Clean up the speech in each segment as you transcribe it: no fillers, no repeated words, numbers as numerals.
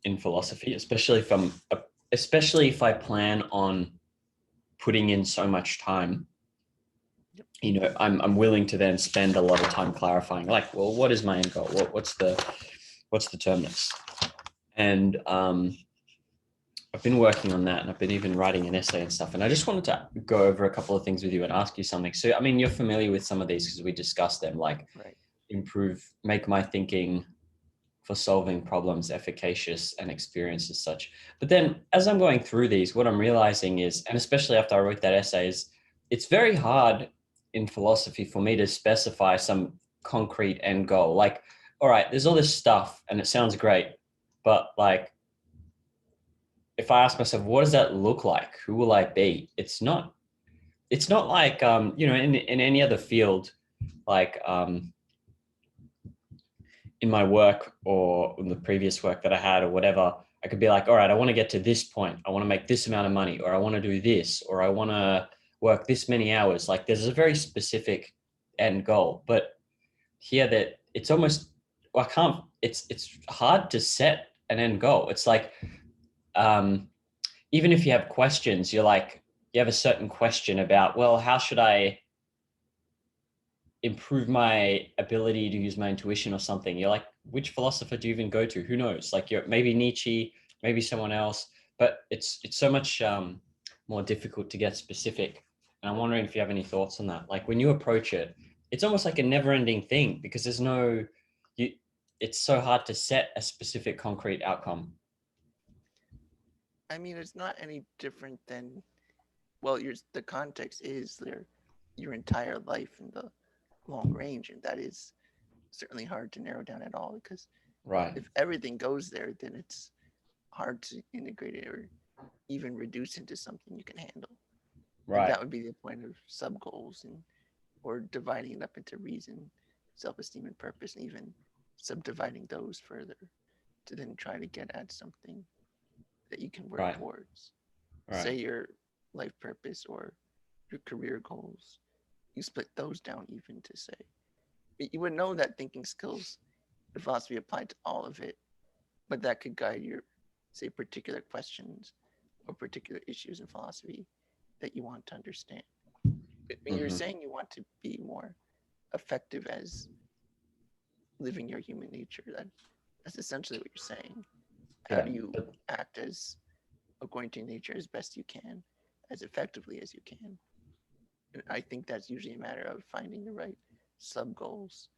in philosophy, especially if I plan on putting in so much time. You know, I'm willing to then spend a lot of time clarifying, like, well, what is my end goal? What's the terminus? And I've been working on that, and I've been even writing an essay and stuff. And I just wanted to go over a couple of things with you and ask you something. So, I mean, you're familiar with some of these because we discussed them, like make my thinking for solving problems efficacious and experience as such. But then as I'm going through these, what I'm realizing is, and especially after I wrote that essay, is it's very hard in philosophy for me to specify some concrete end goal. Like, all right, there's all this stuff and it sounds great, but like, if I ask myself, what does that look like? Who will I be? It's not like, you know, in any other field, like in my work or in the previous work that I had or whatever, I could be like, all right, I want to get to this point. I want to make this amount of money, or I want to do this, or I want to work this many hours. Like there's a very specific end goal. But here that it's almost, well, it's hard to set an end goal. It's like, even if you have questions, you have a certain question about, well, how should I improve my ability to use my intuition or something? You're like, which philosopher do you even go to? Who knows? Like maybe Nietzsche, maybe someone else, but it's so much more difficult to get specific. And I'm wondering if you have any thoughts on that. Like when you approach it, it's almost like a never ending thing because it's so hard to set a specific concrete outcome. I mean, it's not any different than, well, the context is your entire life in the long range, and that is certainly hard to narrow down at all because Right. if everything goes there, then it's hard to integrate it or even reduce into something you can handle. And Right. that would be the point of sub goals or dividing it up into reason, self-esteem, and purpose, and even subdividing those further to then try to get at something that you can work Right. towards. Right. Say your life purpose or your career goals, you split those down even to say. You would know that thinking skills, the philosophy applied to all of it, but that could guide your, say, particular questions or particular issues in philosophy that you want to understand. When you're saying you want to be more effective as living your human nature, that's essentially what you're saying. How Yeah. do you But act as according to nature as best you can, as effectively as you can? And I think that's usually a matter of finding the right sub goals.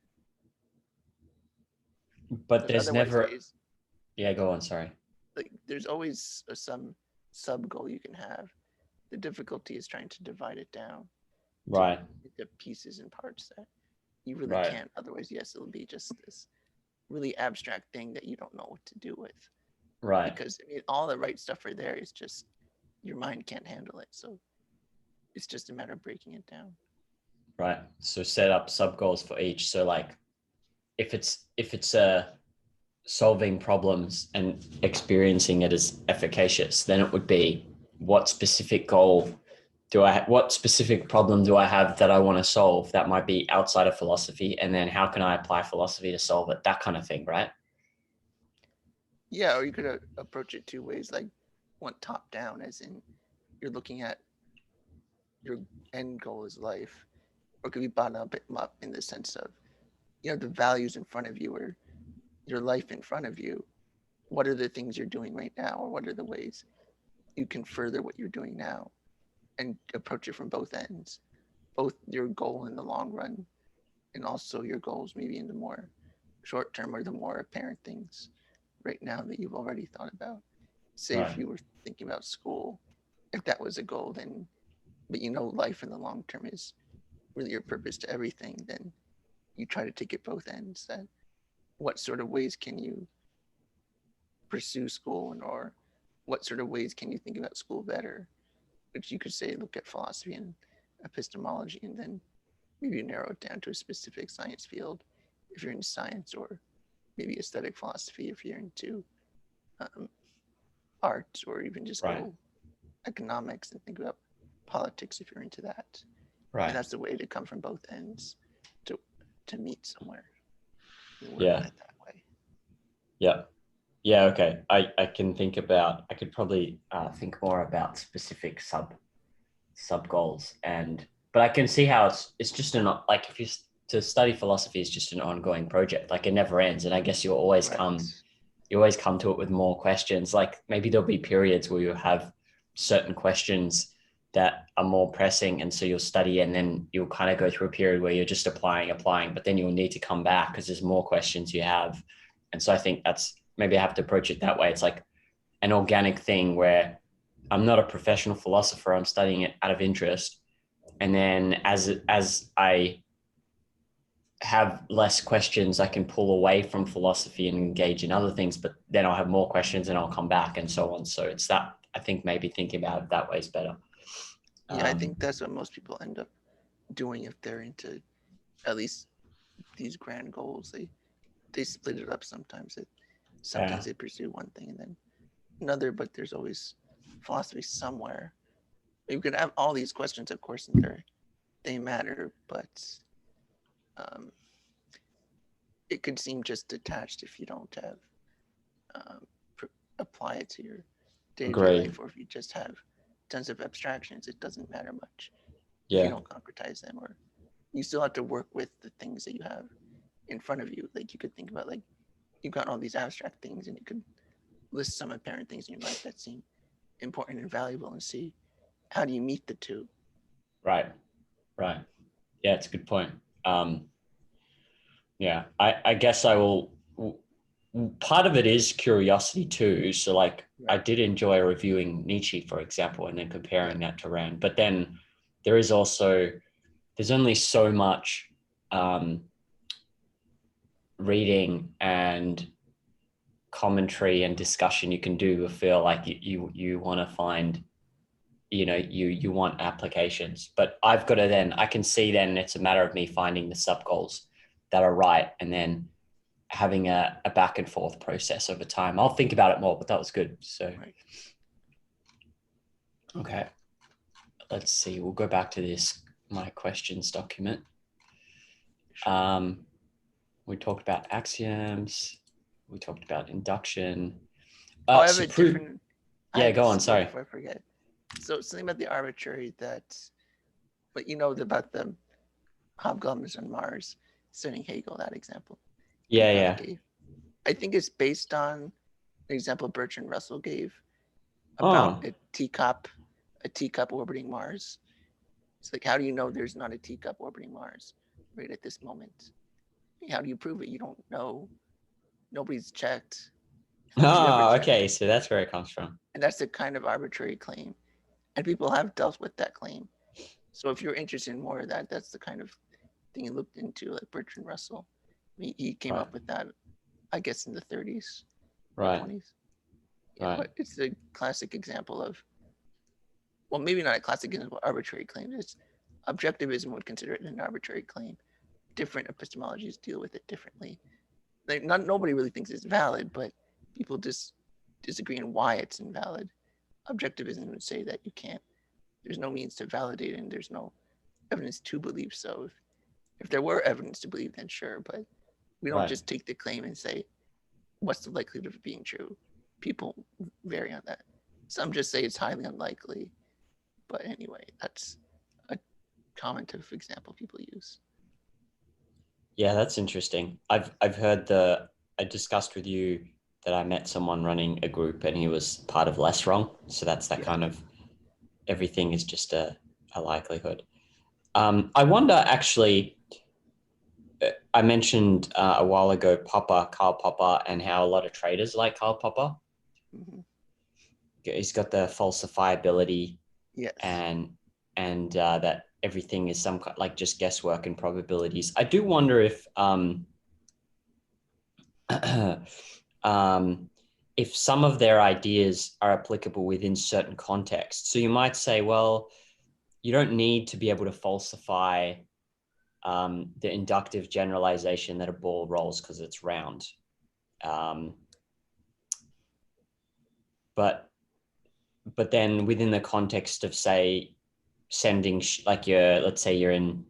Because there's otherwise, never, yeah, go on. Sorry. there's always some sub goal you can have. The difficulty is trying to divide it down to Right. into pieces and parts that you really Right. can't. Otherwise, yes, it'll be just this really abstract thing that you don't know what to do with. Right. Because I mean, all the right stuff right there is just your mind can't handle it. So it's just a matter of breaking it down. Right. So set up sub goals for each. So like if it's solving problems and experiencing it as efficacious, then it would be what specific problem do I have that I want to solve that might be outside of philosophy, and then how can I apply philosophy to solve it, that kind of thing, right? Yeah, or you could approach it two ways, like one top down, as in you're looking at your end goal is life, or it could be bottom up in the sense of the values in front of you or your life in front of you. What are the things you're doing right now, or what are the ways you can further what you're doing now, and approach it from both ends, both your goal in the long run, and also your goals maybe in the more short term or the more apparent things right now that you've already thought about. Say Right. if you were thinking about school, if that was a goal, then but life in the long term is really your purpose to everything, then you try to take it both ends. That what sort of ways can you pursue school, or what sort of ways can you think about school better? Which you could say look at philosophy and epistemology, and then maybe narrow it down to a specific science field if you're in science, or maybe aesthetic philosophy if you're into um, art, or even just Right. go economics and think about politics if you're into that. And Right. that's the way to come from both ends to meet somewhere and work Yeah. on it that way. Yeah. Yeah, okay. I can think about, I could probably think more about specific sub goals, but I can see how it's just like if you to study philosophy is just an ongoing project, like it never ends. And I guess Right. you always come to it with more questions. Like maybe there'll be periods where you have certain questions that are more pressing. And so you'll study and then you'll kind of go through a period where you're just applying, but then you'll need to come back because there's more questions you have. And so I think that's maybe I have to approach it that way. It's like an organic thing where I'm not a professional philosopher. I'm studying it out of interest. And then as I have less questions, I can pull away from philosophy and engage in other things, but then I'll have more questions and I'll come back and so on. So it's that, I think maybe thinking about it that way is better. Yeah, I think that's what most people end up doing if they're into at least these grand goals. They split it up sometimes. Yeah, Sometimes they pursue one thing and then another, but there's always philosophy somewhere. You could have all these questions, of course, and they matter, but um, it could seem just detached if you don't have um, apply it to your day-to-day agree. life, or if you just have tons of abstractions, it doesn't matter much if you Yeah, don't concretize them, or you still have to work with the things that you have in front of you. Like you could think about like you've got all these abstract things, and you could list some apparent things in your life that seem important and valuable, and see how do you meet the two. right, right. Yeah, it's a good point. Um, yeah, I guess I will. Part of it is curiosity too. So, like, I Right. did enjoy reviewing Nietzsche, for example, and then Yeah. comparing that to Rand. But then there is also there's only so much um, reading and commentary and discussion you can do. I feel like you want to find, you want applications, but I've got to then I can see then it's a matter of me finding the sub goals that are right and then having a back and forth process over time. I'll think about it more, but that was good. So Right. okay, let's see. We'll go back to this my questions document. Sure. Um, we talked about axioms. We talked about induction. Oh, I have So a prove. different. I Yeah, have go on. this wait Sorry. before I forget. So something about the arbitrary that, but you know about the hobgoblins on Mars, citing Hegel, that example Yeah, I yeah. gave. I think it's based on an example Bertrand Russell gave about Oh, a teacup orbiting Mars. It's like, how do you know there's not a teacup orbiting Mars right at this moment? How do you prove it? You don't know. Nobody's checked. How would you ever oh, check? okay. So that's where it comes from. And that's a kind of arbitrary claim. And people have dealt with that claim. So if you're interested in more of that, that's the kind of thing you looked into, like Bertrand Russell. He came Right, up with that, I guess, in the 30s or right, 20s. Yeah, right, but it's a classic example of, well, maybe not a classic example of arbitrary claim. It's objectivism would consider it an arbitrary claim. Different epistemologies deal with it differently. Like, not nobody really thinks it's valid, but people just disagree on why it's invalid. Objectivism would say that you can't. There's no means to validate it, and there's no evidence to believe so. If there were evidence to believe, then sure, but we don't right. just take the claim and say, what's the likelihood of it being true? People vary on that. Some just say it's highly unlikely. But anyway, that's a commentative example people use. Yeah, that's interesting. I've heard I discussed with you that I met someone running a group and he was part of less wrong. So that's that Yeah. kind of everything is just a likelihood. I wonder actually, I mentioned a while ago Karl Popper, and how a lot of traders like Karl Popper. Mm-hmm. He's got the falsifiability Yes. and that everything is some like just guesswork and probabilities. I do wonder um, if some of their ideas are applicable within certain contexts. So you might say, well, you don't need to be able to falsify the inductive generalization that a ball rolls because it's round. Um, but then within the context of, say, sending like let's say you're in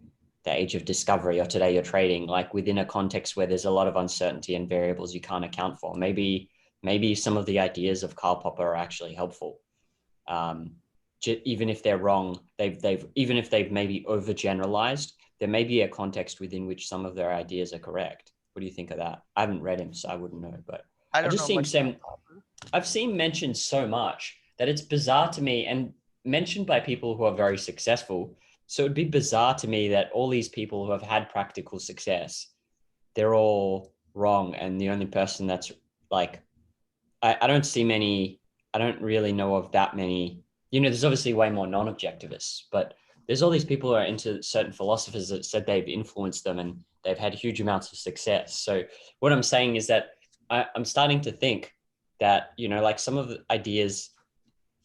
the age of discovery or today you're trading, like within a context where there's a lot of uncertainty and variables you can't account for, maybe maybe some of the ideas of Karl Popper are actually helpful. Even if they're wrong, even if they've maybe overgeneralized, there may be a context within which some of their ideas are correct. What do you think of that? I haven't read him, so I wouldn't know, but I I don't just know seen much some, about Popper. I've seen mentioned so much that it's bizarre to me, and mentioned by people who are very successful. So it'd be bizarre to me that all these people who have had practical success, they're all wrong. And the only person that's like, I don't see many, I don't really know of that many, there's obviously way more non-objectivists, but there's all these people who are into certain philosophers that said they've influenced them and they've had huge amounts of success. So what I'm saying is that I'm starting to think that, like some of the ideas,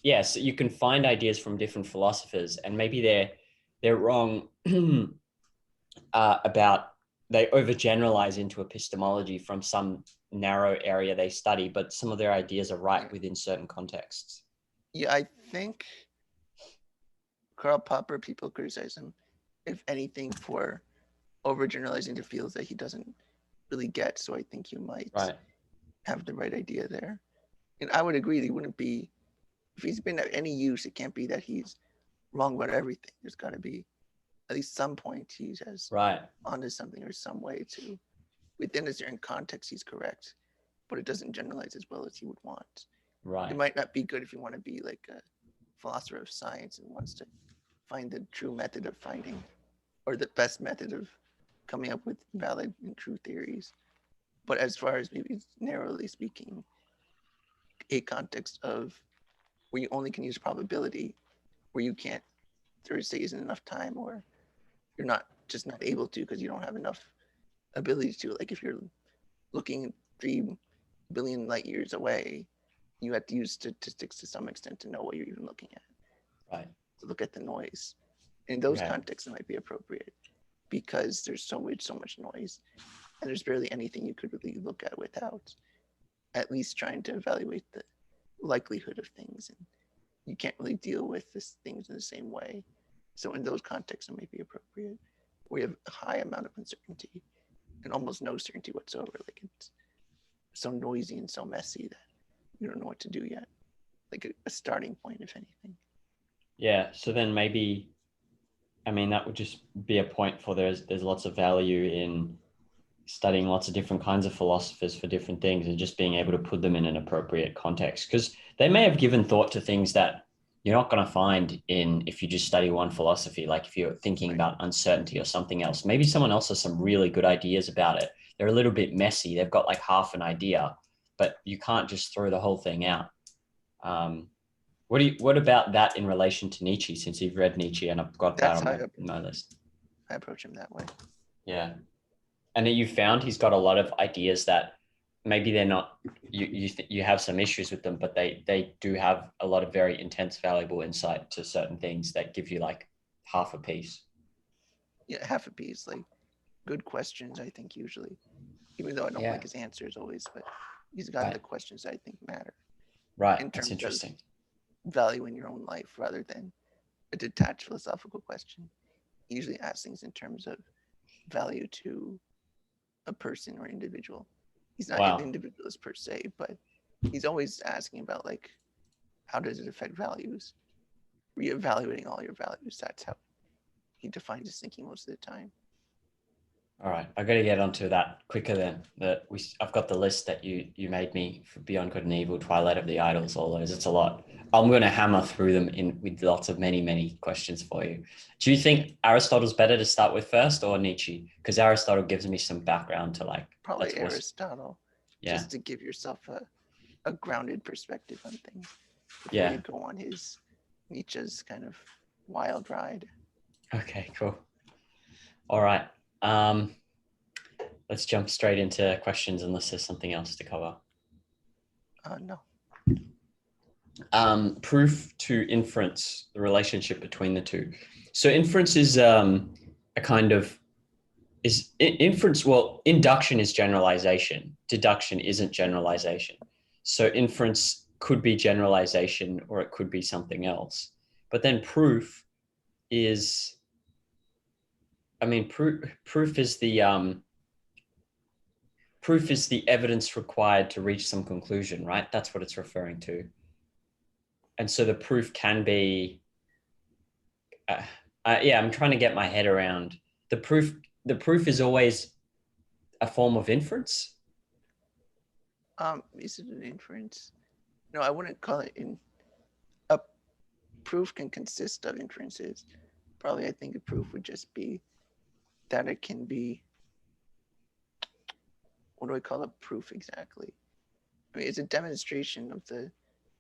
yes, you can find ideas from different philosophers and maybe they're wrong about, they overgeneralize into epistemology from some narrow area they study, but some of their ideas are right within certain contexts. Yeah, I think Karl Popper, people criticize him, if anything, for overgeneralizing to fields that he doesn't really get. So I think you might Right. have the right idea there. And I would agree that he wouldn't be, if he's been of any use, it can't be that he's wrong about everything. There's got to be at least some point he has Right. onto something or some way to, within a certain context, he's correct, but it doesn't generalize as well as he would want. Right. It might not be good if you want to be like a philosopher of science and wants to find the true method of finding, or the best method of coming up with valid and true theories. But as far as maybe narrowly speaking, a context of where you only can use probability, where you can't, there say isn't enough time, or you're not just not able to because you don't have enough ability to. Like if you're looking 3 billion light years away, you have to use statistics to some extent to know what you're even looking at. Right. To look at the noise. In those Okay. contexts, it might be appropriate because there's so much noise, and there's barely anything you could really look at without at least trying to evaluate the likelihood of things. And you can't really deal with these things in the same way. So in those contexts, it may be appropriate. We have a high amount of uncertainty and almost no certainty whatsoever. Like it's so noisy and so messy that you don't know what to do yet. Like a starting point, if anything. Yeah. So then maybe, that would just be a point for there's lots of value in studying lots of different kinds of philosophers for different things and just being able to put them in an appropriate context, because they may have given thought to things that you're not going to find in if you just study one philosophy. Like if you're thinking about uncertainty or something else, maybe someone else has some really good ideas about it. They're a little bit messy. They've got like half an idea, but you can't just throw the whole thing out. What about that in relation to Nietzsche, since you've read Nietzsche and I've got that on my list? I approach him that way. Yeah. And you found he's got a lot of ideas that maybe they're not, you have some issues with them, but they do have a lot of very intense, valuable insight to certain things that give you like half a piece. Yeah, half a piece. Like good questions, I think, usually. Even though I don't like his answers always, but he's got the questions that I think matter. Right. In terms That's interesting. Of value in your own life rather than a detached philosophical question. He usually asks things in terms of value to a person or individual. He's not an individualist per se, but he's always asking about like, how does it affect values? Reevaluating all your values. That's how he defines his thinking most of the time. All right, I got to get onto that quicker then. I've got the list that you made me for Beyond Good and Evil, Twilight of the Idols, all those. It's a lot. I'm going to hammer through them with lots of many questions for you. Do you think Aristotle's better to start with first or Nietzsche? Because Aristotle gives me some background to like. Probably Aristotle. Yeah. Just to give yourself a grounded perspective on things before you go on his Nietzsche's kind of wild ride. Okay, cool. All right. Let's jump straight into questions unless there's something else to cover. No. Proof to inference, the relationship between the two. So inference is a kind of inference. Well, induction is generalization. Deduction isn't generalization. So inference could be generalization or it could be something else. But then proof is, proof is the proof is the evidence required to reach some conclusion, right? That's what it's referring to. And so the proof can be, yeah, I'm trying to get my head around the proof. The proof is always a form of inference. Is it an inference? No, I wouldn't call it a proof can consist of inferences. Probably, I think a proof would just be that it can be, what do I call a proof exactly? I mean, it's a demonstration of the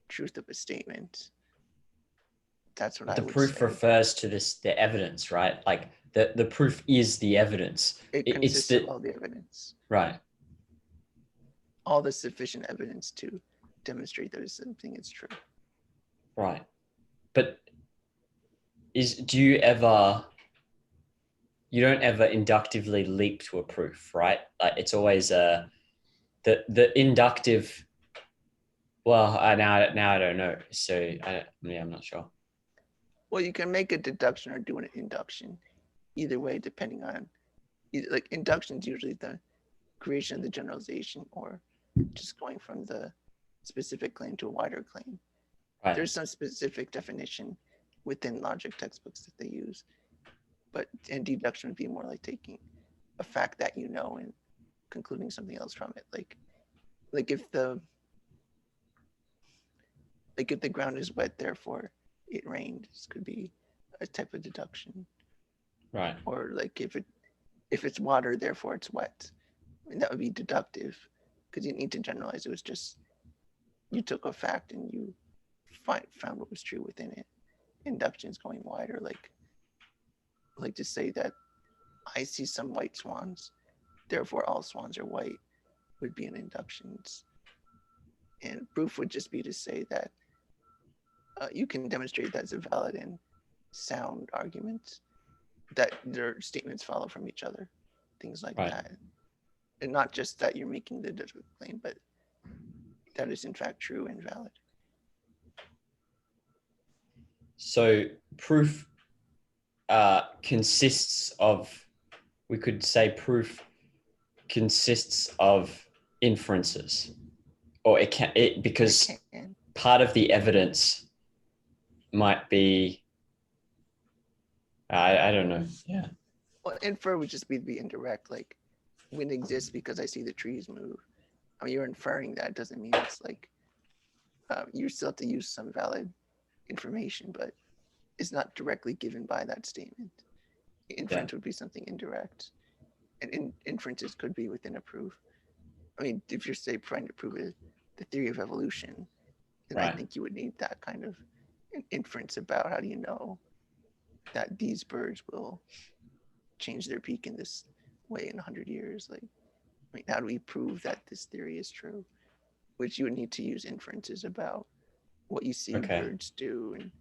truth of a statement. That's what But I the would proof say. refers to the evidence, right? Like the proof is the evidence. It It's consists of the, all the evidence, right. all the sufficient evidence to demonstrate that something is true. Right. But do you ever, you don't ever inductively leap to a proof, right? Like it's always the inductive, well, now I don't know. So I'm not sure. Well, you can make a deduction or do an induction. Either way, depending on, like induction is usually the creation of the generalization or just going from the specific claim to a wider claim. Right. There's some specific definition within logic textbooks that they use, and deduction would be more like taking a fact that you know and concluding something else from it. Like if the ground is wet, therefore it rained. This could be a type of deduction. Right. Or like if it's water, therefore it's wet. I mean, that would be deductive because you need to generalize. It was just you took a fact and you found what was true within it. Induction is going wider, like to say that I see some white swans, therefore all swans are white, would be an induction. And proof would just be to say that you can demonstrate that's a valid and sound argument, that their statements follow from each other, things like Right. that. And not just that you're making the deductive claim, but that is in fact true and valid. So proof consists of, we could say proof consists of inferences, or because part of the evidence might be, I don't know. Yeah. Well, infer would just be indirect, like wind exists because I see the trees move. I mean, you're inferring that. Doesn't mean it's like you still have to use some valid information, but it's not directly given by that statement. Inference would be something indirect, and inferences could be within a proof. I mean, if you're say trying to prove the theory of evolution, then I think you would need that kind of an inference about how do you know that these birds will change their beak in this way in 100 years. Like, I mean, how do we prove that this theory is true? Which you would need to use inferences about what you see birds do, and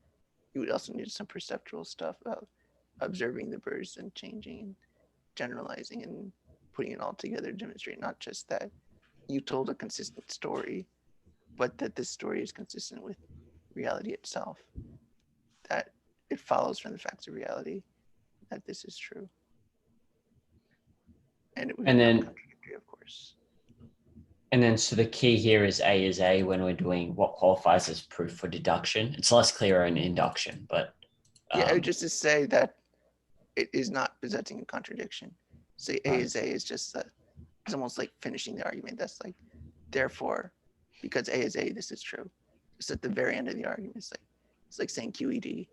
you would also need some perceptual stuff about observing the birds and changing and generalizing and putting it all together to demonstrate not just that you told a consistent story, but that this story is consistent with reality itself, that it follows from the facts of reality that this is true. And it would be contradictory, of course. And then, so the key here is A when we're doing what qualifies as proof for deduction. It's less clear in induction, but yeah, just to say that it is not presenting a contradiction. Say A is just that it's almost like finishing the argument. That's like, therefore, because A is A, this is true. Just at the very end of the argument, it's like saying QED.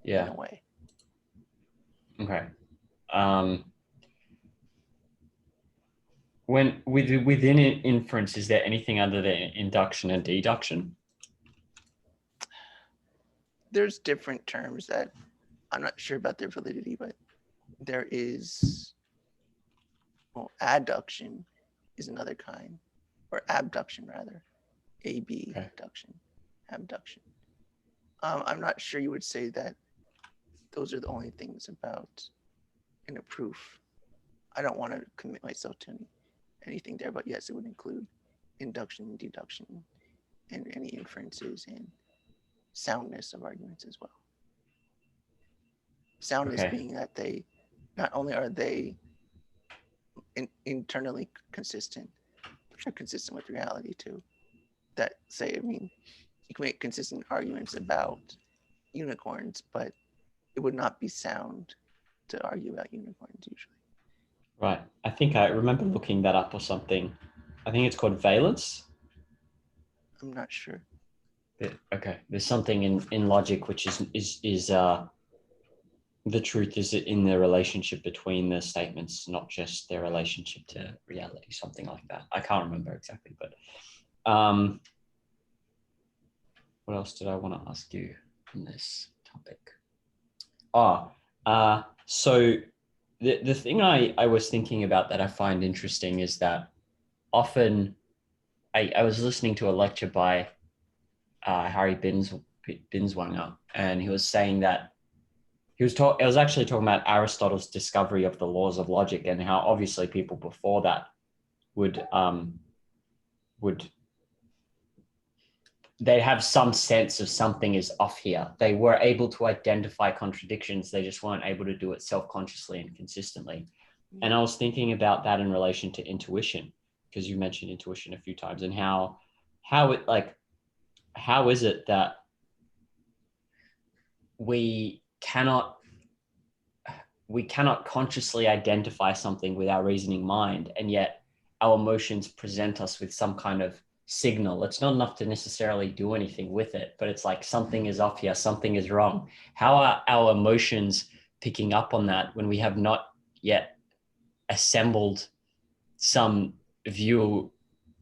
Yeah. In a way. Okay. When within inference, is there anything other than induction and deduction? There's different terms that I'm not sure about their validity, but there is, well, adduction is another kind, or abduction rather, abduction, abduction. I'm not sure you would say that those are the only things about in a proof. I don't want to commit myself to anything there, but yes, it would include induction, deduction, and any inferences and soundness of arguments as well. Soundness being that they, not only are they internally consistent, which are consistent with reality too. That say, I mean, you can make consistent arguments about unicorns, but it would not be sound to argue about unicorns usually. Right. I think I remember looking that up or something. I think it's called valence. I'm not sure. Okay. There's something in logic which is the truth is in the relationship between the statements, not just their relationship to reality, something like that. I can't remember exactly, but what else did I want to ask you on this topic? So the thing I was thinking about that I find interesting is that often I was listening to a lecture by Harry Binswanger, and he was saying that I was actually talking about Aristotle's discovery of the laws of logic and how obviously people before that would they have some sense of something is off here. They were able to identify contradictions. They just weren't able to do it self-consciously and consistently. And I was thinking about that in relation to intuition, because you mentioned intuition a few times, and how is it that we cannot consciously identify something with our reasoning mind, and yet our emotions present us with some kind of signal. It's not enough to necessarily do anything with it, but it's like something is off here, something is wrong. How are our emotions picking up on that when we have not yet assembled some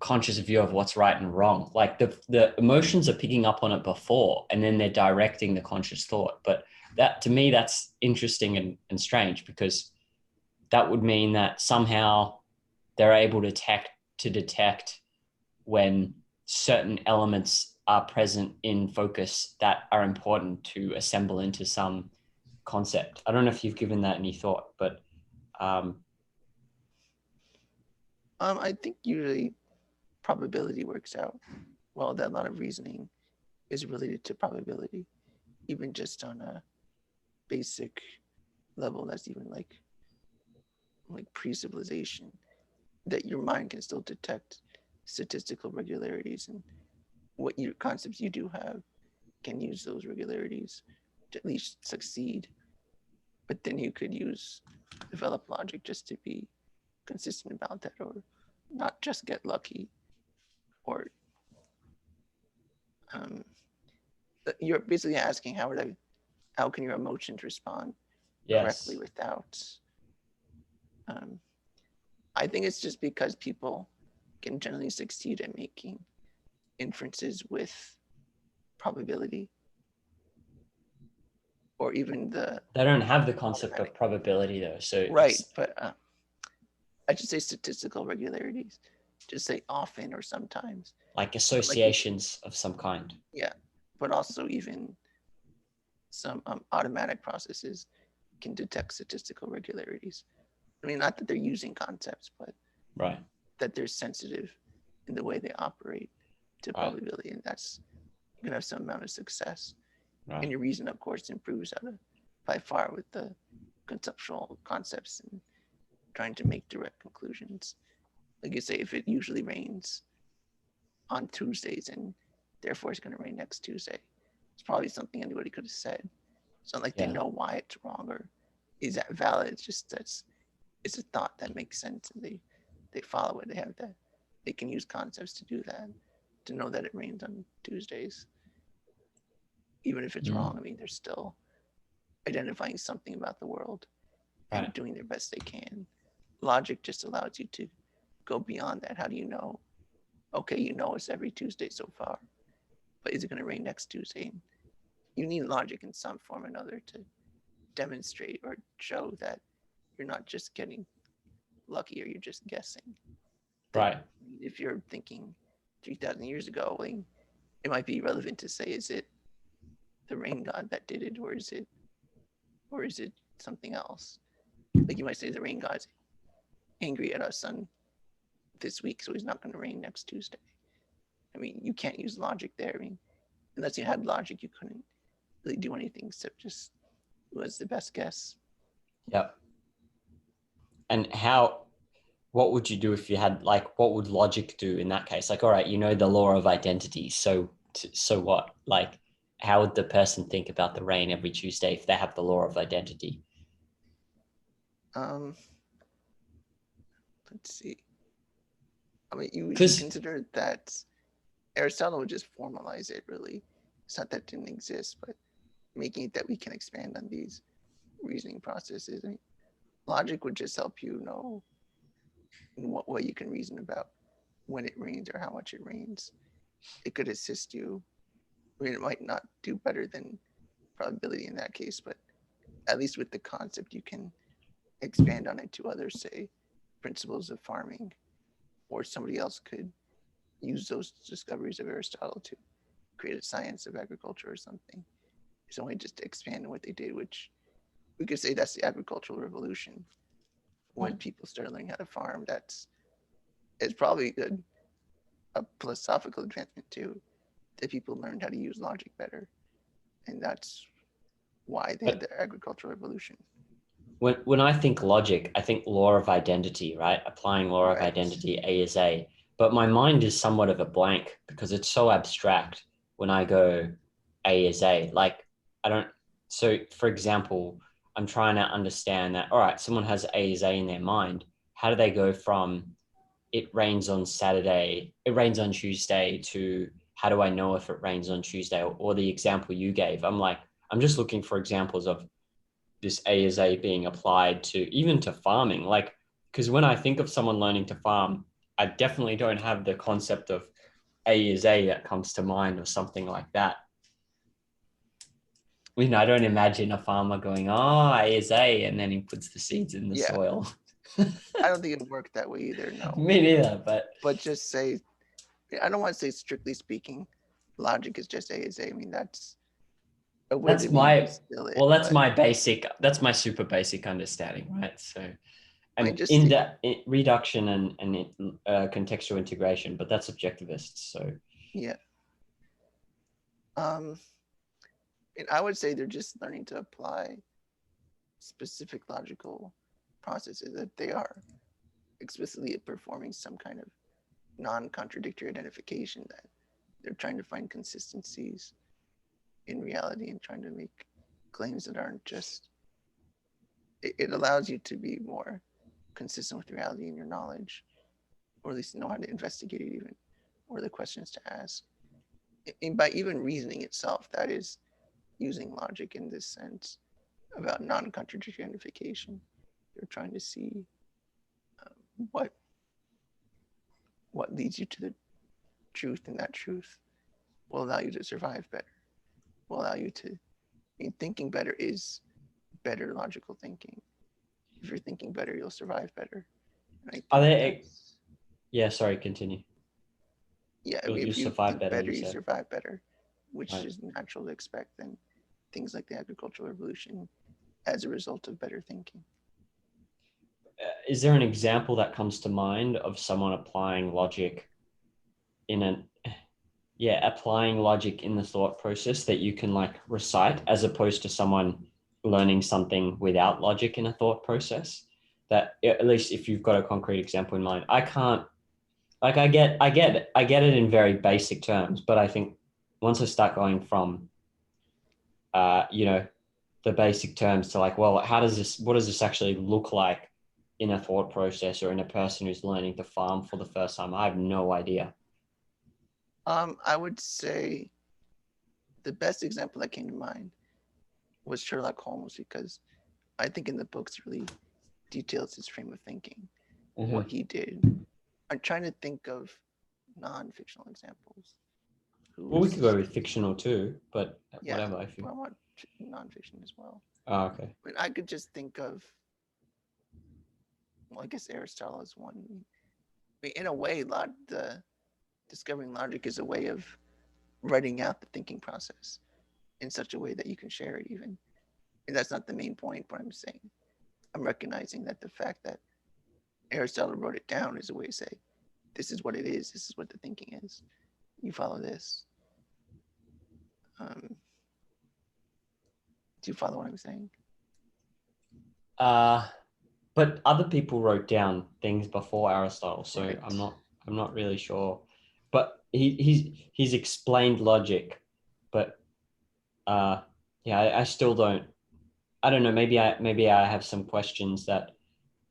conscious view of what's right and wrong? Like the emotions are picking up on it before, and then they're directing the conscious thought. But that, to me, that's interesting and strange, because that would mean that somehow they're able to detect when certain elements are present in focus that are important to assemble into some concept. I don't know if you've given that any thought, but I think usually probability works out well. That a lot of reasoning is related to probability, even just on a basic level. That's even like pre-civilization, that your mind can still detect statistical regularities, and what your concepts you do have can use those regularities to at least succeed. But then you could develop logic just to be consistent about that, or not just get lucky, or you're basically asking how can your emotions respond correctly without. I think it's just because people can generally succeed at making inferences with probability, or even they don't have the concept of probability though. So right, but I should say statistical regularities. Just say often or sometimes. Like associations of some kind. Yeah, but also even some automatic processes can detect statistical regularities. I mean, not that they're using concepts, but right, that they're sensitive in the way they operate to probability, and that's you can have some amount of success. Right. And your reason, of course, improves by far with the conceptual concepts and trying to make direct conclusions. Like you say, if it usually rains on Tuesdays and therefore it's going to rain next Tuesday, it's probably something anybody could have said. It's not like they know why it's wrong or is that valid. It's just it's a thought that makes sense, and they follow it. They have that. They can use concepts to do that, to know that it rains on Tuesdays. Even if it's wrong, I mean, they're still identifying something about the world and doing their best they can. Logic just allows you to go beyond that. How do you know? Okay, you know it's every Tuesday so far, but is it going to rain next Tuesday? You need logic in some form or another to demonstrate or show that you're not just getting lucky or you're just guessing. Right. If you're thinking 3,000 years ago, it might be relevant to say, is it the rain god that did it, or is it something else? Like you might say the rain god's angry at us on this week, so he's not going to rain next Tuesday. I mean, you can't use logic there. I mean, unless you had logic, you couldn't really do anything except just was the best guess. Yep. And how what would you do if you had, like, what would logic do in that case? Like, all right, you know, the law of identity. So what? Like, how would the person think about the rain every Tuesday if they have the law of identity? Um, let's see. I mean, you Because consider that Aristotle would just formalize it, really. It's not that it didn't exist, but making it that we can expand on these reasoning processes. I mean, logic would just help you know in what way you can reason about when it rains or how much it rains. It could assist you. I mean, it might not do better than probability in that case, but at least with the concept, you can expand on it to others, say, principles of farming, or somebody else could use those discoveries of Aristotle to create a science of agriculture or something. It's only just to expand on what they did, which we could say that's the agricultural revolution. When people started learning how to farm, it's probably a philosophical advancement too, that people learned how to use logic better. And that's why they had the agricultural revolution. when I think logic, I think law of identity, right? Applying law of Right. identity, A is A. But my mind is somewhat of a blank because it's so abstract when I go A is A. Like, I don't, so for example, I'm trying to understand that, all right, someone has A is A in their mind. How do they go from it rains on Saturday, it rains on Tuesday to how do I know if it rains on Tuesday, or the example you gave? I'm like, I'm just looking for examples of this A is A being applied to even to farming. Like, because when I think of someone learning to farm, I definitely don't have the concept of A is A that comes to mind or something like that. You know, I don't imagine a farmer going, oh, A is A, and then he puts the seeds in the Yeah. soil. I don't think it worked that way either, no. Me neither, But just say, I don't want to say strictly speaking, logic is just A is A. I mean, that's a way that's to maybe my, distill it. well, But that's my super basic understanding, right? So, I mean, and just in that reduction and contextual integration, but that's objectivist. So, yeah. And I would say they're just learning to apply specific logical processes that they are explicitly performing some kind of non-contradictory identification, that they're trying to find consistencies in reality and trying to make claims that aren't just, it allows you to be more consistent with reality in your knowledge, or at least know how to investigate it even, or the questions to ask. And by even reasoning itself, that is using logic in this sense about non-contradictory identification. You're trying to see what leads you to the truth, and that truth will allow you to survive better, will allow you to, I mean, thinking better is better logical thinking. If you're thinking better, you'll survive better. And I are think there, that's, yeah, sorry, continue. yeah, I mean, You if you survive think better, better, you you said. survive better, which Right. is natural to expect. Then things like the agricultural revolution as a result of better thinking. Is there an example that comes to mind of someone applying logic in an, yeah, applying logic in the thought process that you can like recite, as opposed to someone learning something without logic in a thought process? That, at least if you've got a concrete example in mind. I can't, like, I get it in very basic terms, but I think once I start going from, you know, the basic terms to like, well, what does this actually look like in a thought process or in a person who's learning to farm for the first time? I have no idea. I would say the best example that came to mind was Sherlock Holmes, because I think in the books really details his frame of thinking, what he did. I'm trying to think of non-fictional examples. Well, we could Who's, go with fictional too, but yeah, whatever. If you, I want non-fiction as well. oh, okay. But I could just think of, well, I guess Aristotle is one. I mean, in a way, the discovering logic is a way of writing out the thinking process in such a way that you can share it even. And that's not the main point, but I'm saying, I'm recognizing that the fact that Aristotle wrote it down is a way to say, this is what it is, this is what the thinking is. You follow this. Do you follow what I'm saying? Uh, but other people wrote down things before Aristotle, so Right. I'm not really sure. But he's explained logic, but yeah, I still don't. I don't know. Maybe I have some questions that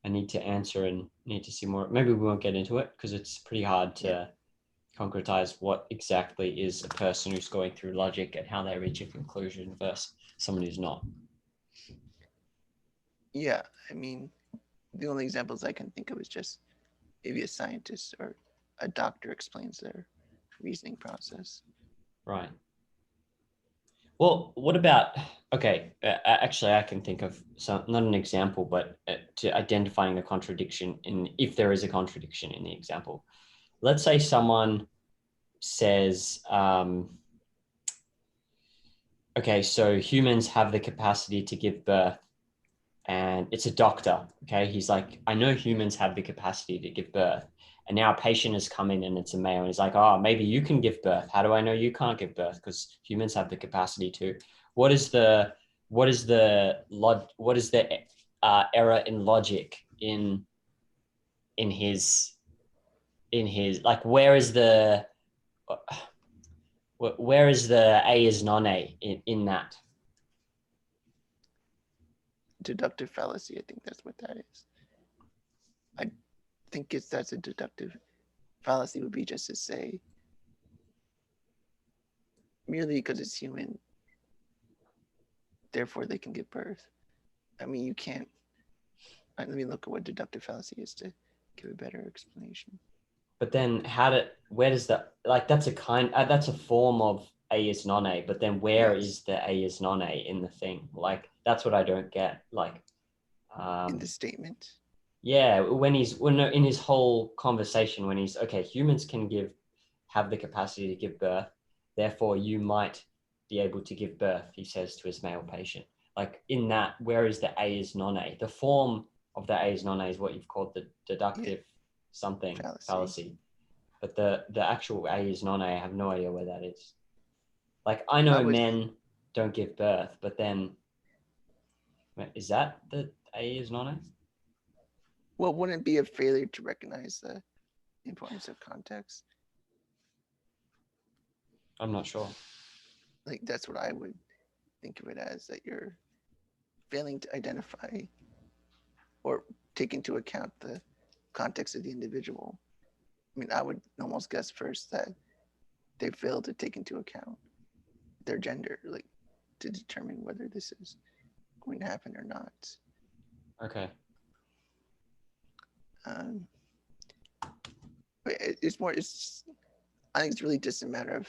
I need to answer and need to see more. Maybe we won't get into it because it's pretty hard Yeah. to concretize what exactly is a person who's going through logic and how they reach a conclusion versus someone who's not. Yeah. I mean, the only examples I can think of is just maybe a scientist or a doctor explains their reasoning process. Right. Well, what about, okay, actually, I can think of some, not an example, but to identifying a contradiction in, if there is a contradiction in the example. Let's say someone says, okay, so humans have the capacity to give birth, and it's a doctor. Okay. He's like, I know humans have the capacity to give birth. And now a patient has come in and it's a male. And he's like, oh, maybe you can give birth. How do I know you can't give birth? Because humans have the capacity to. What is the, what is the, what is the error in logic in his, like, where is the A is non-A in that? Deductive fallacy, I think that's what that is. I think that's a deductive fallacy would be just to say merely because it's human, therefore they can give birth. I mean, you can't. Let me look at what deductive fallacy is to give a better explanation. But then where does that, like, that's a form of A is non-A, but then where Yes. is the A is non-A in the thing? Like, that's what I don't get. Like, In the statement. yeah, when in his whole conversation, when he's, okay, humans can have the capacity to give birth, therefore you might be able to give birth, he says to his male patient. Like, in that, where is the A is non-A? The form of the A is non-A is what you've called the deductive something fallacy. But the actual A is non-A, I have no idea where that is. Like, I know men don't give birth, but then is that the A is non-A? Well, wouldn't it be a failure to recognize the importance of context? I'm not sure. Like, that's what I would think of it as, that you're failing to identify or take into account the context of the individual. I mean, I would almost guess first that they fail to take into account their gender, like to determine whether this is going to happen or not. Okay. But it's more, I think it's really just a matter of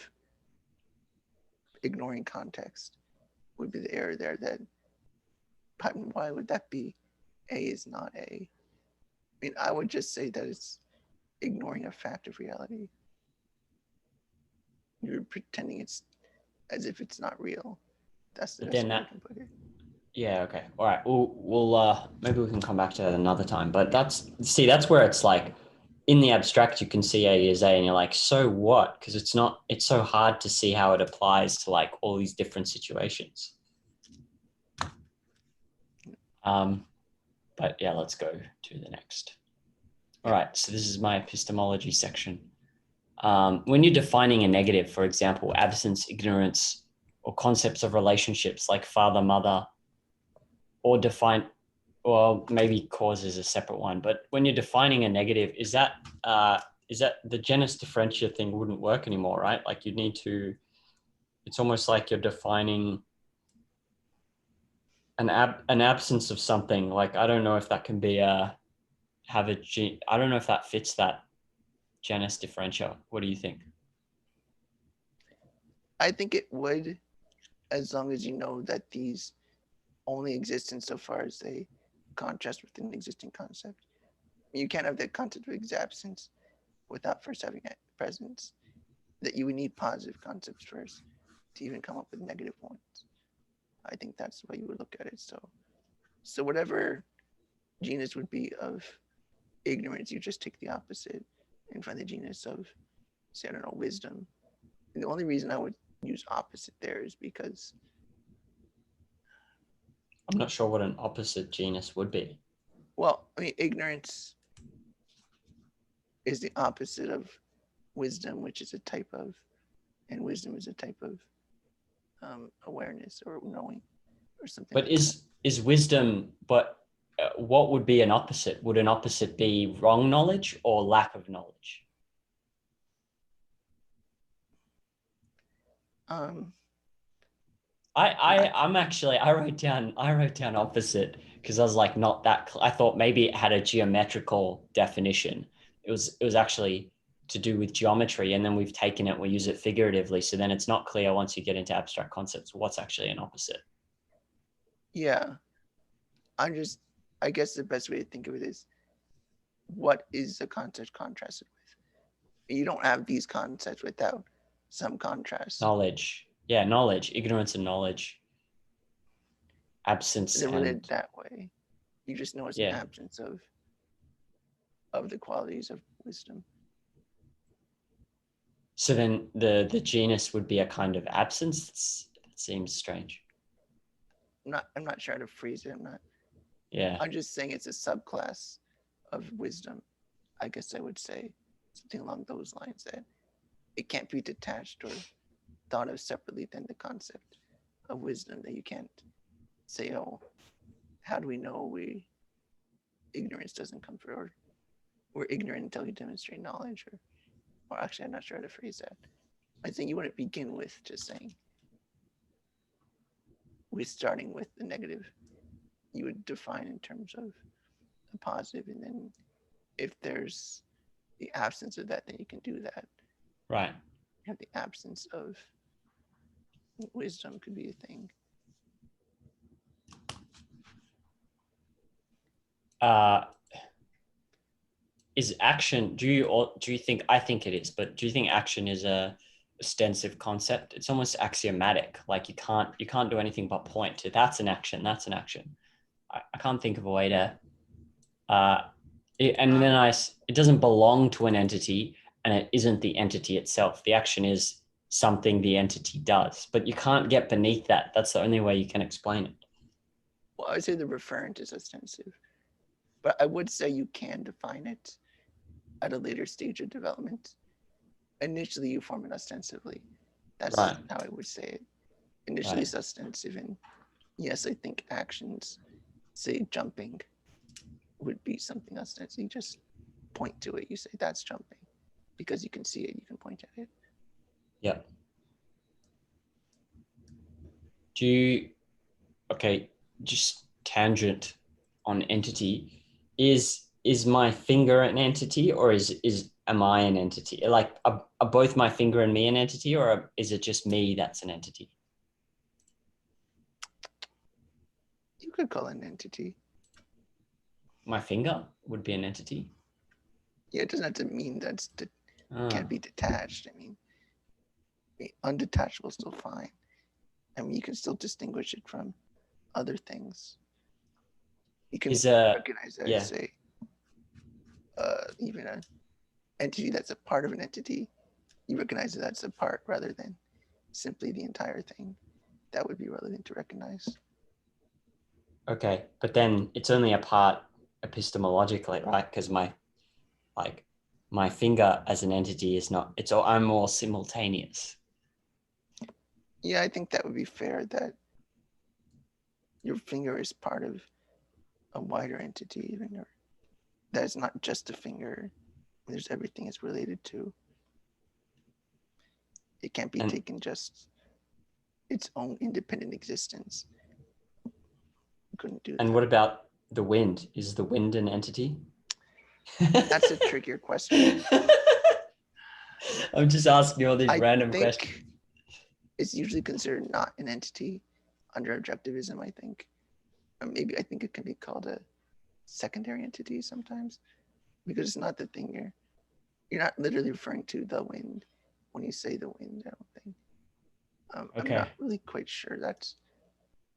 ignoring context would be the error there. That, why would that be? A is not A. I mean, I would just say that it's ignoring a fact of reality. You're pretending it's as if it's not real. That's the best way I can put it. Yeah, okay. All right. We'll maybe we can come back to that another time. But that's where it's like, in the abstract you can see A is A and you're like, so what? Because it's so hard to see how it applies to like all these different situations. But yeah, let's go to the next. All right. So this is my epistemology section. When you're defining a negative, for example, absence, ignorance, or concepts of relationships like father, mother, or maybe cause is a separate one. But when you're defining a negative, is that the genus differentia thing wouldn't work anymore, right? Like, you'd need to, it's almost like you're defining an absence of something. Like, I don't know if that can be I don't know if that fits that genus differentia. What do you think? I think it would, as long as you know that these only exist insofar as they contrast with an existing concept. You can't have the concept of absence without first having presence. That you would need positive concepts first to even come up with negative ones. I think that's the way you would look at it. So whatever genus would be of ignorance, you just take the opposite and find the genus of, say, I don't know, wisdom. And the only reason I would use opposite there is because I'm not sure what an opposite genus would be. Well, I mean, ignorance is the opposite of wisdom, which is a type of, and wisdom is a type of awareness or knowing or something But like that. is wisdom, but what would be an opposite? Would an opposite be wrong knowledge or lack of knowledge? Um, I'm actually, I wrote down opposite because I was like, not that, I thought maybe it had a geometrical definition. It was actually to do with geometry. And then we've taken it, we use it figuratively. So then it's not clear once you get into abstract concepts, what's actually an opposite. yeah, I guess the best way to think of it is, what is the concept contrasted with? You don't have these concepts without some contrast. Knowledge. Yeah, knowledge, ignorance and knowledge, absence They're related and that way. You just know it's an yeah. absence of the qualities of wisdom. So then the genus would be a kind of absence. That seems strange. I'm not sure how to phrase it. Yeah. I'm just saying it's a subclass of wisdom. I guess I would say something along those lines, that it can't be detached or thought of separately than the concept of wisdom, that you can't say, oh, how do we know ignorance doesn't come through, or we're ignorant until we demonstrate knowledge, or actually, I'm not sure how to phrase that. I think you wouldn't begin with just saying, we're starting with the negative. You would define in terms of a positive, and then if there's the absence of that, then you can do that. Right. You have the absence of wisdom could be a thing. Is action, do you think, I think it is, but do you think action is a ostensive concept? It's almost axiomatic. Like you can't do anything but point to that's an action. I can't think of a way to, and then it doesn't belong to an entity and it isn't the entity itself. The action is something the entity does, but you can't get beneath that. That's the only way you can explain it. Well, I would say the referent is ostensive, but I would say you can define it at a later stage of development. Initially, you form it ostensively. That's Right. how I would say it. Initially, Right. it's ostensive, and yes, I think actions, say jumping, would be something ostensive. You just point to it. You say that's jumping because you can see it. You can point at it. Yeah. Okay, just tangent on entity. Is my finger an entity, or am I an entity? Like, are both my finger and me an entity, or is it just me that's an entity? You could call it an entity. My finger would be an entity. Yeah, it doesn't have to mean can't Ah. be detached. I mean, undetachable is still fine. I mean, you can still distinguish it from other things. You can recognize that as, say, even an entity that's a part of an entity. You recognize that that's a part rather than simply the entire thing. That would be relevant to recognize. Okay, but then it's only a part epistemologically, right? Because my finger as an entity is not. I'm more simultaneous. Yeah, I think that would be fair, that your finger is part of a wider entity, even, or that it's not just a finger. There's everything it's related to. It can't be taken just its own independent existence. You couldn't do that. And what about the wind? Is the wind an entity? That's a trickier question. I'm just asking all these random questions. It's usually considered not an entity under objectivism, I think. Or maybe I think it can be called a secondary entity sometimes, because it's not the thing you're not literally referring to the wind when you say the wind, I don't think. Okay. I'm not really quite sure.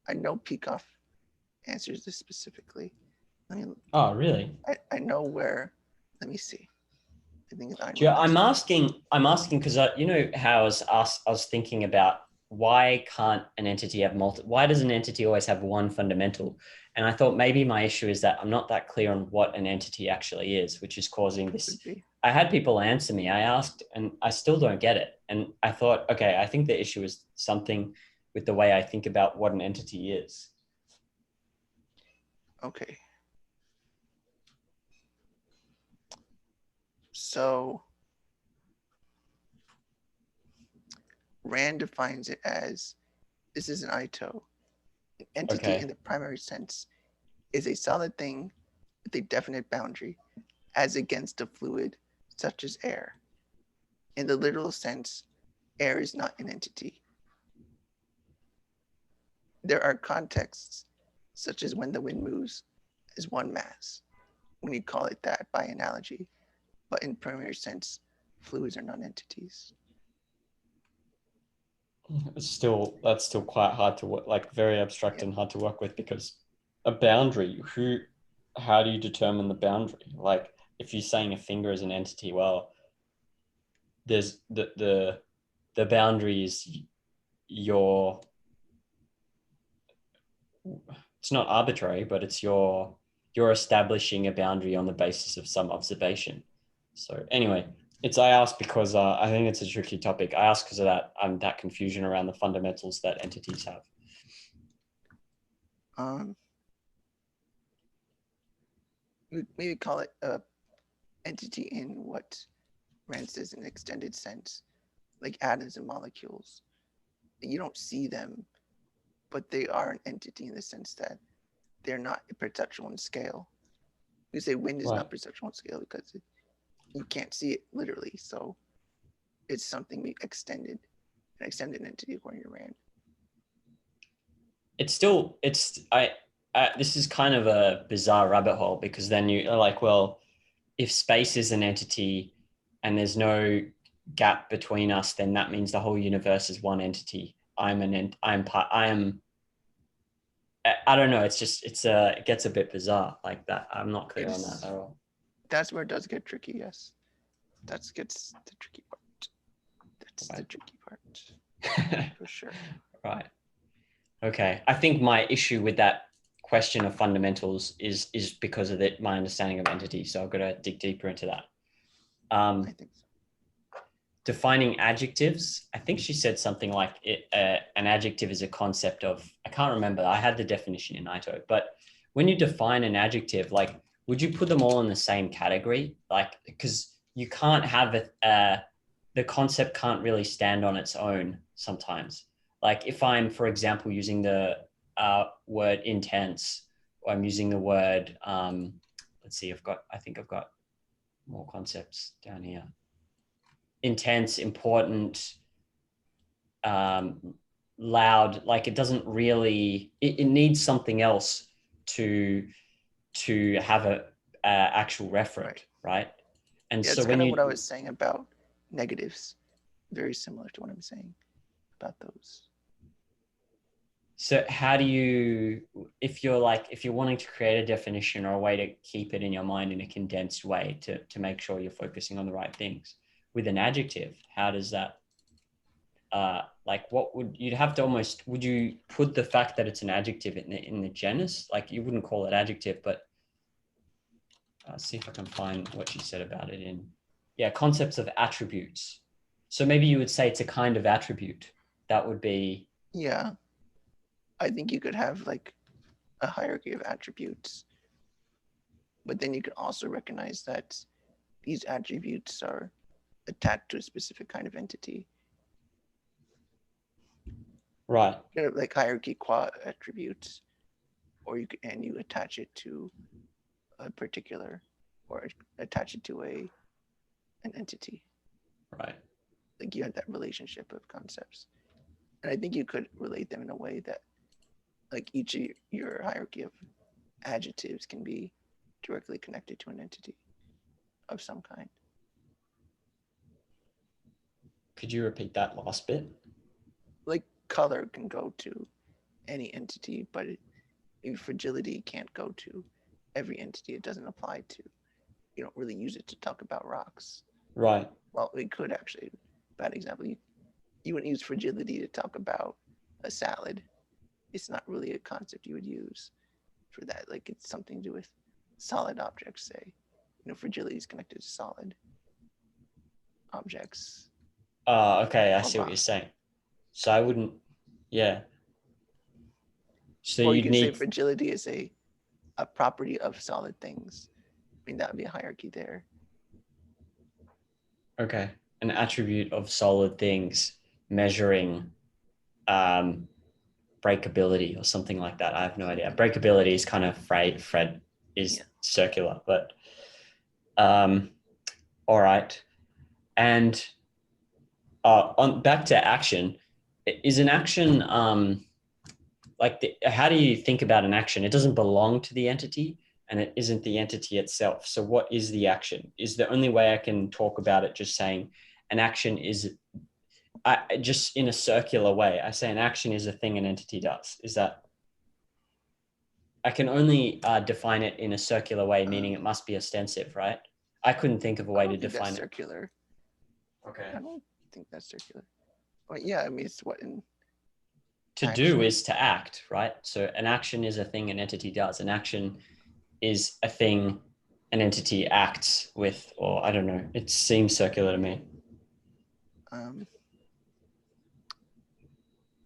I know Peikoff answers this specifically. Oh, really? I know where. Let me see. I think I'm asking because you know how I was thinking about why can't an entity have why does an entity always have one fundamental? And I thought maybe my issue is that I'm not that clear on what an entity actually is, which is causing this. I had people answer me. I asked, and I still don't get it. And I thought, okay, I think the issue is something with the way I think about what an entity is. Okay. So Rand defines it as, this is an ITO. An entity in the primary sense is a solid thing with a definite boundary, as against a fluid such as air. In the literal sense, air is not an entity. There are contexts, such as when the wind moves as one mass, when you call it that by analogy, but in primary sense, fluids are non-entities. That's still quite hard to work, like very abstract and hard to work with, because a boundary, how do you determine the boundary? Like if you're saying a finger is an entity, well, there's the boundary is it's not arbitrary, but it's you're establishing a boundary on the basis of some observation. So anyway, I asked because I think it's a tricky topic. I asked because of that confusion around the fundamentals that entities have. Maybe call it a entity in what Rand says in an extended sense, like atoms and molecules. You don't see them, but they are an entity in the sense that they're not perceptual in scale. You say wind is not perceptual in scale because you can't see it literally. So it's something an extended entity according to Rand. This is kind of a bizarre rabbit hole, because then you are like, well, if space is an entity and there's no gap between us, then that means the whole universe is one entity. I don't know. It gets a bit bizarre like that. I'm not clear on that at all. That's where it does get tricky. Yes, that gets the tricky part. That's the tricky part for sure. Right. Okay. I think my issue with that question of fundamentals is because of my understanding of entity. So I've got to dig deeper into that. I think so. Defining adjectives. I think she said something like an adjective is a concept of, I can't remember. I had the definition in ITO, but when you define an adjective, like, would you put them all in the same category? Like, because you can't have the concept can't really stand on its own sometimes. Like if I'm, for example, using the word intense, or I'm using the word, let's see, I think I've got more concepts down here. Intense, important, loud, like it doesn't really, it needs something else to have a actual referent, right? And yeah, so it's kind of what I was saying about negatives, very similar to what I'm saying about those. So how do you, if you're wanting to create a definition or a way to keep it in your mind in a condensed way to make sure you're focusing on the right things with an adjective, how does that, like what you'd have to almost, would you put the fact that it's an adjective in the genus? Like you wouldn't call it adjective, but see if I can find what she said about it in, concepts of attributes. So maybe you would say it's a kind of attribute. That would be. Yeah. I think you could have like a hierarchy of attributes, but then you could also recognize that these attributes are attached to a specific kind of entity. Right. You have like hierarchy qua attributes, or you attach it to a particular, or attach it to an entity. Right. Like you have that relationship of concepts, and I think you could relate them in a way that, like each of your hierarchy of adjectives can be directly connected to an entity of some kind. Could you repeat that last bit? Like color can go to any entity, but fragility can't go to every entity. It doesn't apply to. You don't really use it to talk about rocks. Right. Well, we could actually. Bad example. you wouldn't use fragility to talk about a salad. It's not really a concept you would use for that. Like it's something to do with solid objects, say. Fragility is connected to solid objects. Oh, okay. I A see what lot. you're saying. So I wouldn't, yeah. So Or you you'd can say need, fragility is a property of solid things. I mean, that would be a hierarchy there. okay, an attribute of solid things measuring breakability or something like that. I have no idea. Breakability is kind of Fred is circular, but all right. And on back to action, is an action how do you think about an action? It doesn't belong to the entity and it isn't the entity itself. So what is the action? Is the only way I can talk about it just saying an action is just in a circular way. I say an action is a thing an entity does. Is that I can only define it in a circular way, meaning it must be ostensive, right? I couldn't think of a way to define it. Circular. Okay. I don't think that's circular. But yeah, I mean, it's what in to action. do is to act, right? So an action is a thing an entity does. An action is a thing an entity acts with, or I don't know. It seems circular to me.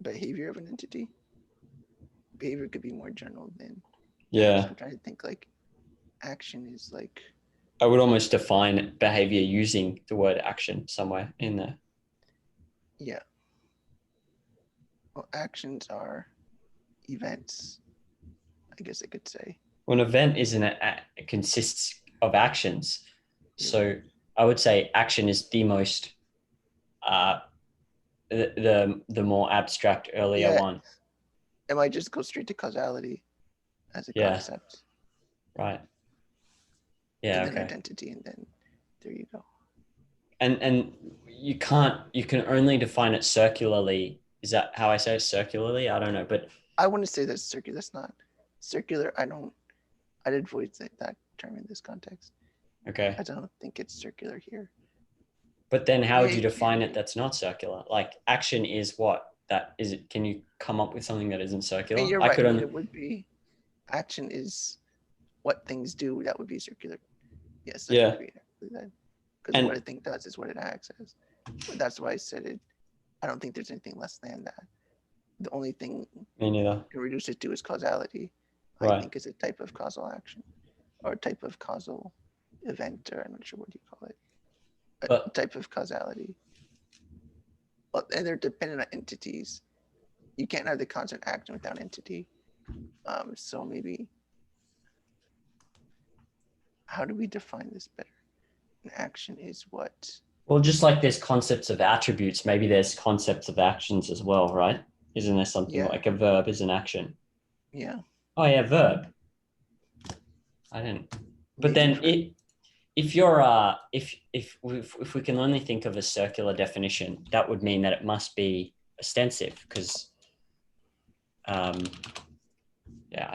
Behavior of an entity. Behavior could be more general than. Yeah. I'm trying to think like action is like. I would almost define behavior using the word action somewhere in there. Yeah. Well, actions are events, I guess I could say. Well, an event it consists of actions. So I would say action is the most, the more abstract earlier one. It might just go straight to causality as a concept. Right. Yeah. And then identity, and then there you go. And you can only define it circularly. Is that how I say it? Circularly? I don't know, but I want to say that's circular. That's not circular. I'd avoid that term in this context. Okay. I don't think it's circular here. But then how would you define it that's not circular? Like action is what? That is it. Can you come up with something that isn't circular? You're right. It would be action is what things do. That would be circular. Yes. I agree. Because what a thing does is what it acts as. But that's why I said it. I don't think there's anything less than that. The only thing me neither to reduce it to is causality. Right. I think is a type of causal action or a type of causal event, or I'm not sure what you call it. A type of causality. Well, and they're dependent on entities. You can't have the concept action without entity. So maybe, how do we define this better? An action is what? Well, just like there's concepts of attributes, maybe there's concepts of actions as well, right? Isn't there something like a verb is an action? Yeah. Oh yeah, verb. I didn't. But then if you're if we can only think of a circular definition, that would mean that it must be ostensive, because I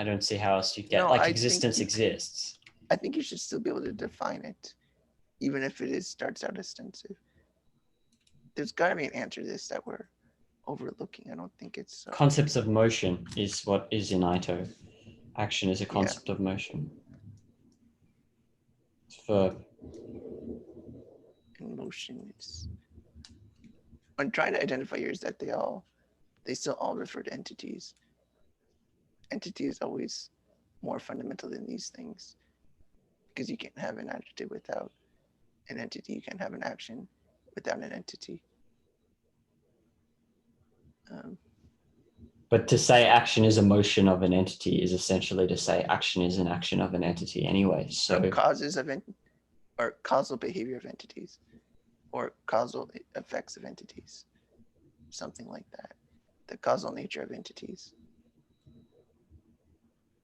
don't see how else you get existence exists. I think you should still be able to define it, even if it starts out ostensive. There's got to be an answer to this that we're overlooking. I don't think it's concepts of motion is what is in Ito. Action is a concept of motion. It's verb. And motion is. I'm trying to identify here is that they still all refer to entities. Entity is always more fundamental than these things, because you can't have an adjective without an entity. You can't have an action without an entity. But to say action is a motion of an entity is essentially to say action is an action of an entity anyway. So causes of or causal behavior of entities, or causal effects of entities, something like that. The causal nature of entities.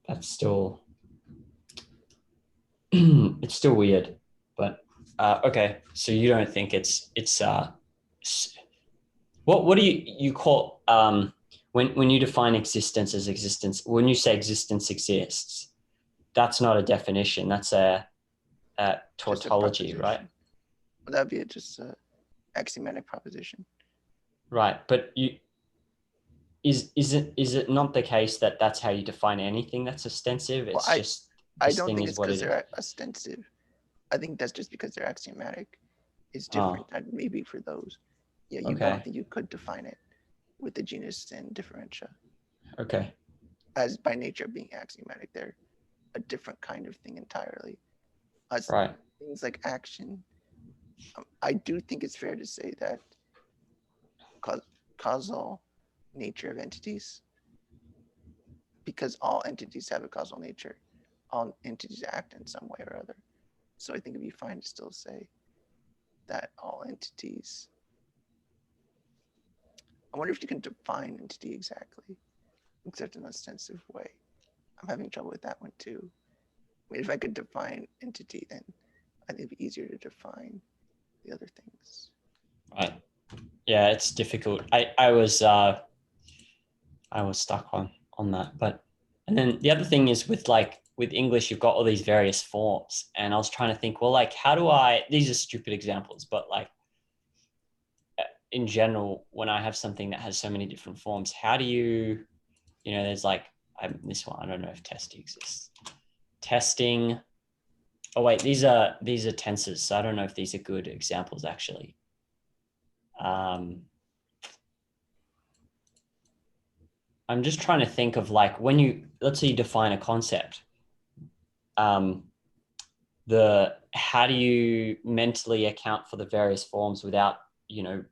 That's still it's still weird, but okay. So you don't think it's what do you call when you define existence as existence? When you say existence exists, that's not a definition. That's a tautology, right? Well, that'd be just a axiomatic proposition. Right. But is it not the case that that's how you define anything that's ostensive? Well, It's just I this don't thing think is it's what because it is. they're ostensive. I think that's just because they're axiomatic. It's Oh, different. Maybe for those, yeah, I okay. don't think you could define it with the genus and differentia Okay. as by nature of being axiomatic. They're a different kind of thing entirely. As Right. things like action, I do think it's fair to say that causal nature of entities, because all entities have a causal nature, all entities act in some way or other. So I think it'd be fine to still say that all entities. I wonder if you can define entity exactly, except in an ostensive way. I'm having trouble with that one too. I mean, if I could define entity, then I think it'd be easier to define the other things. Right. Yeah, it's difficult. I was stuck on that. But and then the other thing is with English, you've got all these various forms. And I was trying to think, well, like, how do these are stupid examples, but like in general, when I have something that has so many different forms, how do there's like this one, I don't know if testing exists. Testing. Oh wait, these are tenses. So I don't know if these are good examples actually. I'm just trying to think of like when let's say you define a concept. How do you mentally account for the various forms without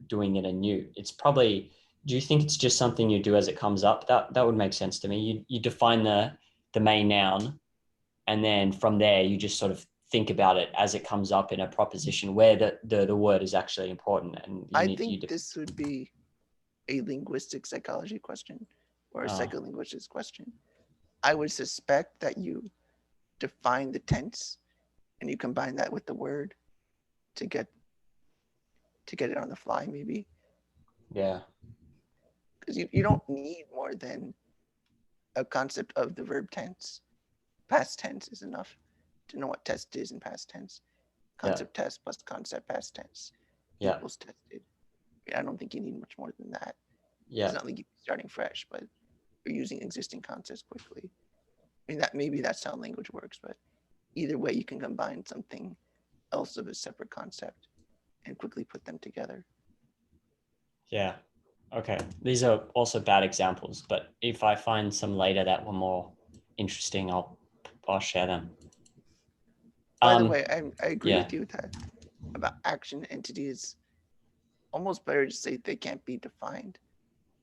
doing it anew? It's probably, do you think it's just something you do as it comes up? That would make sense to me. You define the main noun, and then from there you just sort of think about it as it comes up in a proposition where the word is actually important, and I think this would be a linguistic psychology question or a psycholinguistics question. I would suspect that you define the tense and you combine that with the word to get it on the fly, maybe. Yeah. Because you don't need more than a concept of the verb tense. Past tense is enough to know what test is in past tense. Concept test plus concept past tense equals tested. I don't think you need much more than that. Yeah. It's not like you're starting fresh, but you're using existing concepts quickly. I mean, maybe that's how language works, but either way, you can combine something else of a separate concept and quickly put them together. Yeah. Okay. These are also bad examples, but if I find some later that were more interesting, I'll share them. By the way, I agree with you that about action entities, almost better to say they can't be defined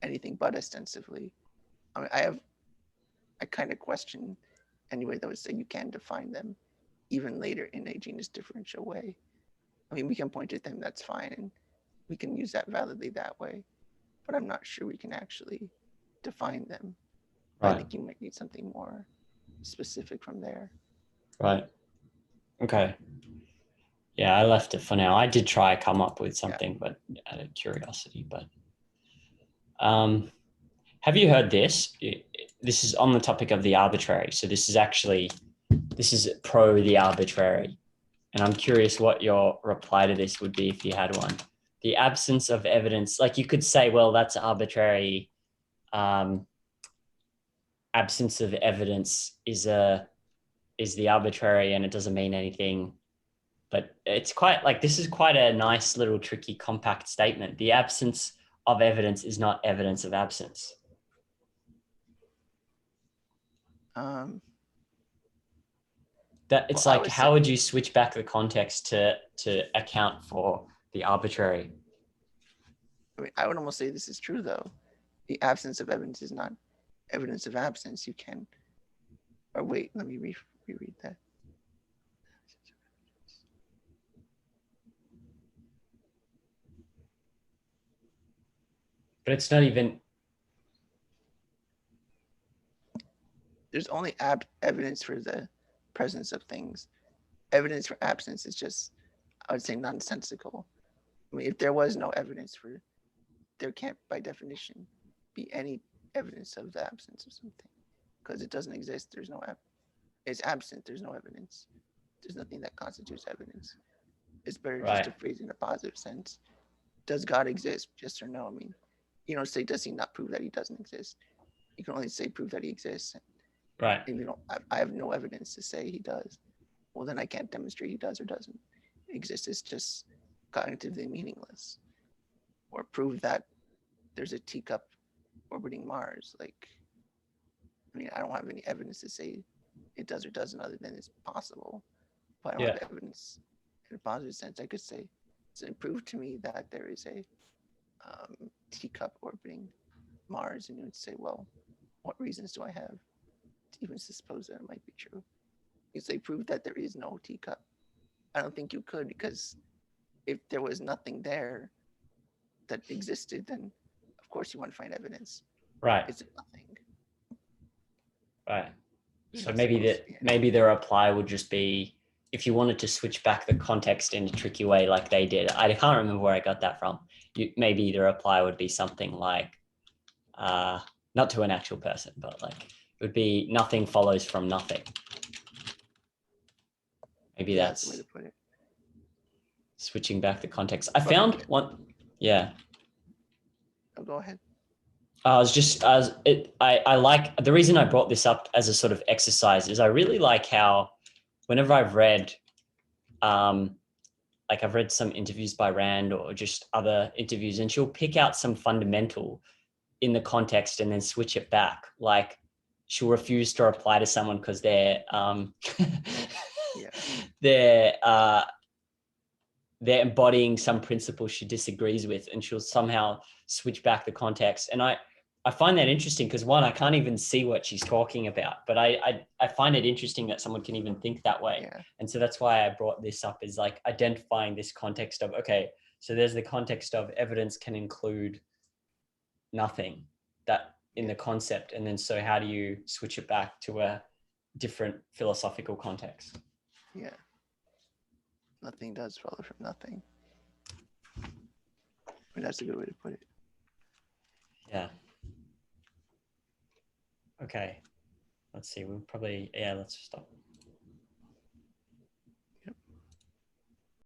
anything but ostensively. I mean, I kind of question anyway that would say you can define them even later in a genus differential way. I mean, we can point at them, that's fine, and we can use that validly that way, but I'm not sure we can actually define them. Right. I think you might need something more specific from there. Right. Okay. Yeah, I left it for now. I did try to come up with something, but out of curiosity. But have you heard this? This is on the topic of the arbitrary. So this is pro the arbitrary. And I'm curious what your reply to this would be if you had one. The absence of evidence, like you could say, well, that's arbitrary. Absence of evidence is the arbitrary, and it doesn't mean anything. But it's quite like, this is quite a nice little tricky compact statement. The absence of evidence is not evidence of absence. That it's like, how would you switch back the context to account for the arbitrary? I mean, I would almost say this is true though. The absence of evidence is not evidence of absence. You can, or wait, let me reread that. But it's not even. There's only evidence for the presence of things. Evidence for absence is just, I would say, nonsensical. I mean, if there was no evidence there can't, by definition, be any evidence of the absence of something, because it doesn't exist. There's no it's absent. There's no evidence. There's nothing that constitutes evidence. It's better just to phrase it in a positive sense. Does God exist? Yes or no? I mean, you know, say, does he not prove that he doesn't exist? You can only say prove that he exists. Right. And you know, I have no evidence to say he does. Well, then I can't demonstrate he does or doesn't exist. It's just cognitively meaningless. Or prove that there's a teacup orbiting Mars. Like, I mean, I don't have any evidence to say it does or doesn't, other than it's possible. But I don't have evidence in a positive sense. I could say, it's prove to me that there is a teacup orbiting Mars, and you would say, well, what reasons do I have to even suppose that it might be true? You say prove that there is no teacup. I don't think you could, because if there was nothing there that existed, then of course you want to find evidence. Right. It's nothing. Right. You're So not maybe supposed the to be maybe the reply would just be, if you wanted to switch back the context in a tricky way like they did. I can't remember where I got that from. Maybe the reply would be something like, not to an actual person, but like it would be nothing follows from nothing. Maybe that's the way that's to put it. switching back the context. I found one. Yeah. Oh, go ahead. I like, the reason I brought this up as a sort of exercise is I really like how whenever I've read, like I've read some interviews by Rand or just other interviews, and she'll pick out some fundamental in the context and then switch it back. Like she'll refuse to reply to someone because they're they're embodying some principle she disagrees with, and she'll somehow switch back the context. And I find that interesting because, one, I can't even see what she's talking about, but I find it interesting that someone can even think that way. Yeah. And so that's why I brought this up, is like identifying this context of, okay, so there's the context of evidence can include nothing, that in the concept. And then so how do you switch it back to a different philosophical context? Yeah. Nothing does follow from nothing. I mean, that's a good way to put it. Yeah. Okay. Let's see. We'll probably, let's stop.